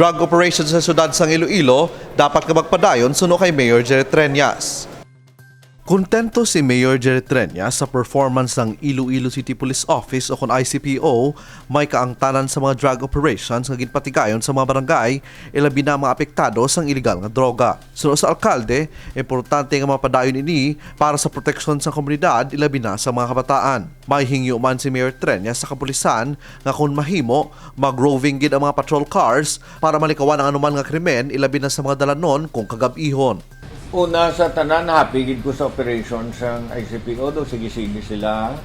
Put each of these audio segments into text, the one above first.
Drug operations sa syudad sang Iloilo dapat ka magpadayon suno kay Mayor Jerry Treñas. Kontento si Mayor Jerry Treñas sa performance ng Iloilo City Police Office o kung ICPO, may kaangtanan sa mga drug operations nga ginpatigayon sa mga barangay, ilabi na mga apektado sang iligal nga droga. Sunod sa alkalde, importante nga mapadayon ini para sa proteksyon sa komunidad, ilabi na sa mga kabataan. May hingyo man si Mayor Treñas sa kapulisan nga kung mahimo, mag-roving gid ang mga patrol cars para malikawan ang anuman nga krimen, ilabi na sa mga dalanon kung kagab-ihon. Una sa tanan, happy gid ko sa operation sa ICPO, do sige-sige sila.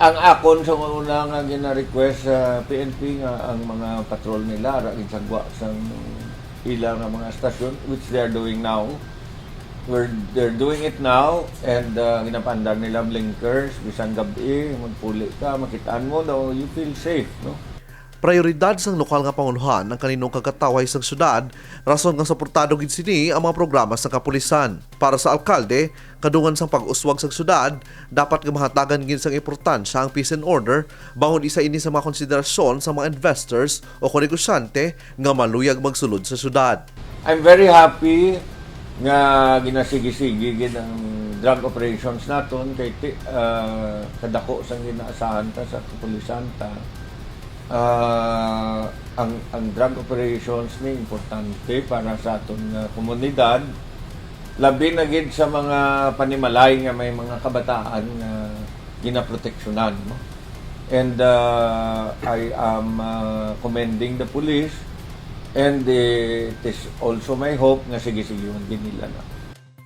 Ang akon sa una nga gina-request sa PNP nga ang mga patrol nila ra gid sagwa sang ilang nga mga stasyon, which they are doing now. They're doing it now, and ginapandar nila blinkers bisan gabi, magpuli ka, makitaan mo daw, you feel safe, no? Prioridad sang lokal nga pangunuhan ng kaninong kagataway sang syudad, rason nga suportado gid sini ang mga programa sa kapulisan. Para sa alkalde, kadungan sang pag-uswag sang syudad, dapat nga mahatagan gid sang importansya ang peace and order, bangod isa ini sa mga konsiderasyon sa mga investors o negosyante nga maluyag magsulod sa syudad. I'm very happy nga ginasigi-sige gid ang drug operations naton kay kadako sang ginaasahan ta sa kapulisan ta. Ang drug operations ni importante para sa aton komunidad, labi na gid sa mga panimalay nga may mga kabataan nga ginaproteksyonan, no? And I am commending the police, and it is also my hope nga sige-sige din nila na.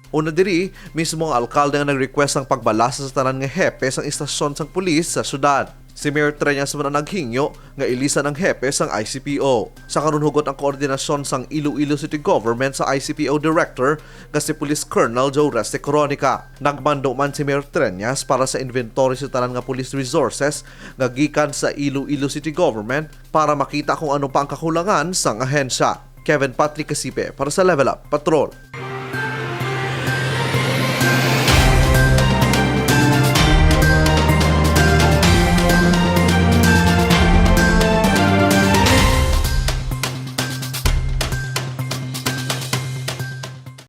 Una diri, mismo ang alkalde nga nag-request ng pagbalasa sa tanan nga hepe sang istasyon sang pulis sa syudad. Si Mayor Treñas man ang naghingyo nga ilisan ang hepe sang ICPO. Sa kanunhugot ang koordinasyon sang Iloilo City Government sa ICPO Director nga si Police Colonel Joe Reste Coronica. Nagmando man si Mayor Treñas para sa inventory sa tanan nga police resources nga gikan sa Iloilo City Government para makita kung ano pa ang kakulangan sang ahensya. Kevin Patrick Casipe para sa Level Up Patrol.